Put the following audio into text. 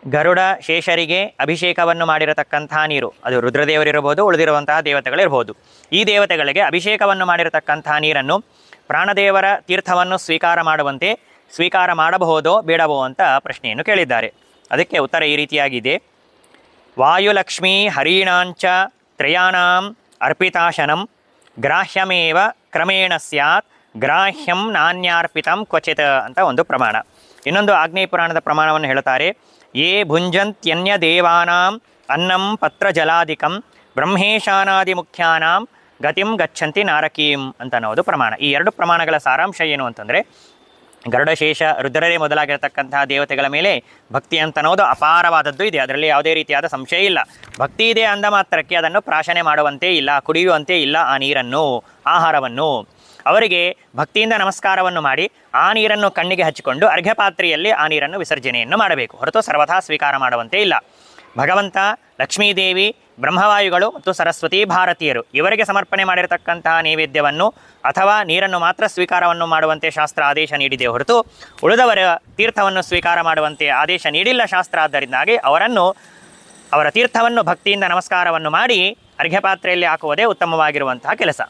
ಗರುಡ ಶೇಷರಿಗೆ ಅಭಿಷೇಕವನ್ನು ಮಾಡಿರತಕ್ಕಂತಹ ನೀರು, ಅದು ರುದ್ರದೇವರಿರಬಹುದು, ಉಳಿದಿರುವಂತಹ ದೇವತೆಗಳಿರ್ಬೋದು. ಈ ದೇವತೆಗಳಿಗೆ ಅಭಿಷೇಕವನ್ನು ಮಾಡಿರತಕ್ಕಂತಹ ನೀರನ್ನು ಪ್ರಾಣದೇವರ ತೀರ್ಥವನ್ನು ಸ್ವೀಕಾರ ಮಾಡಬಹುದೋ ಬೇಡವೋ ಅಂತ ಪ್ರಶ್ನೆಯನ್ನು ಕೇಳಿದ್ದಾರೆ. ಅದಕ್ಕೆ ಉತ್ತರ ಈ ರೀತಿಯಾಗಿದೆ. ವಾಯುಲಕ್ಷ್ಮೀ ಹರೀಣಾಂಚ ತ್ರಯಾಣಾಂ ಅರ್ಪಿತಾಶನಂ ಗ್ರಾಹ್ಯಮೇವ ಕ್ರಮೇಣ ಸ್ಯಾತ್ ಗ್ರಾಹ್ಯಂ ನಾನ್ಯಾರ್ಪಿತಂ ಕ್ವಚಿತ್ ಅಂತ ಒಂದು ಪ್ರಮಾಣ. ಇನ್ನೊಂದು ಆಗ್ನೇಯ ಪುರಾಣದ ಪ್ರಮಾಣವನ್ನು ಹೇಳುತ್ತಾರೆ. ಯೇ ಭುಂಜಂತ್ಯನ್ಯ ದೇವಾನಾಂ ಅನ್ನಂ ಪತ್ರ ಜಲಾದಿಕಂ ಬ್ರಹ್ಮೇಶಾನಾದಿ ಮುಖ್ಯಾನಾಂ ಗತಿಂ ಗಚ್ಚಂತಿ ನಾರಕೀಂ ಅಂತ ಅನ್ನೋದು ಪ್ರಮಾಣ. ಈ ಎರಡು ಪ್ರಮಾಣಗಳ ಸಾರಾಂಶ ಏನು ಅಂತಂದರೆ, ಗರುಡಶೇಷ ರುದ್ರರೇ ಮೊದಲಾಗಿರತಕ್ಕಂತಹ ದೇವತೆಗಳ ಮೇಲೆ ಭಕ್ತಿ ಅಂತ ಅನ್ನೋದು ಅಪಾರವಾದದ್ದು ಇದೆ. ಅದರಲ್ಲಿ ಯಾವುದೇ ರೀತಿಯಾದ ಸಂಶಯ ಇಲ್ಲ. ಭಕ್ತಿ ಇದೆ ಅಂದ ಮಾತ್ರಕ್ಕೆ ಅದನ್ನು ಪ್ರಾಶನೆ ಮಾಡುವಂತೆ ಇಲ್ಲ, ಕುಡಿಯುವಂತೆ ಇಲ್ಲ. ಆ ನೀರನ್ನು, ಆಹಾರವನ್ನು ಅವರಿಗೆ ಭಕ್ತಿಯಿಂದ ನಮಸ್ಕಾರವನ್ನು ಮಾಡಿ ಆ ನೀರನ್ನು ಕಣ್ಣಿಗೆ ಹಚ್ಚಿಕೊಂಡು ಅರ್ಘ್ಯಪಾತ್ರೆಯಲ್ಲಿ ಆ ನೀರನ್ನು ವಿಸರ್ಜನೆಯನ್ನು ಮಾಡಬೇಕು, ಹೊರತು ಸರ್ವಥಾ ಸ್ವೀಕಾರ ಮಾಡುವಂತೆ ಇಲ್ಲ. ಭಗವಂತ, ಲಕ್ಷ್ಮೀದೇವಿ, ಬ್ರಹ್ಮವಾಯುಗಳು ಮತ್ತು ಸರಸ್ವತಿ ಭಾರತೀಯರು ಇವರಿಗೆ ಸಮರ್ಪಣೆ ಮಾಡಿರತಕ್ಕಂತಹ ನೈವೇದ್ಯವನ್ನು ಅಥವಾ ನೀರನ್ನು ಮಾತ್ರ ಸ್ವೀಕಾರವನ್ನು ಮಾಡುವಂತೆ ಶಾಸ್ತ್ರ ಆದೇಶ ನೀಡಿದೆ, ಹೊರತು ಉಳಿದವರ ತೀರ್ಥವನ್ನು ಸ್ವೀಕಾರ ಮಾಡುವಂತೆ ಆದೇಶ ನೀಡಿಲ್ಲ ಶಾಸ್ತ್ರ. ಆದ್ದರಿಂದಾಗಿ ಅವರ ತೀರ್ಥವನ್ನು ಭಕ್ತಿಯಿಂದ ನಮಸ್ಕಾರವನ್ನು ಮಾಡಿ ಅರ್ಘ್ಯಪಾತ್ರೆಯಲ್ಲಿ ಹಾಕುವುದೇ ಉತ್ತಮವಾಗಿರುವಂತಹ ಕೆಲಸ.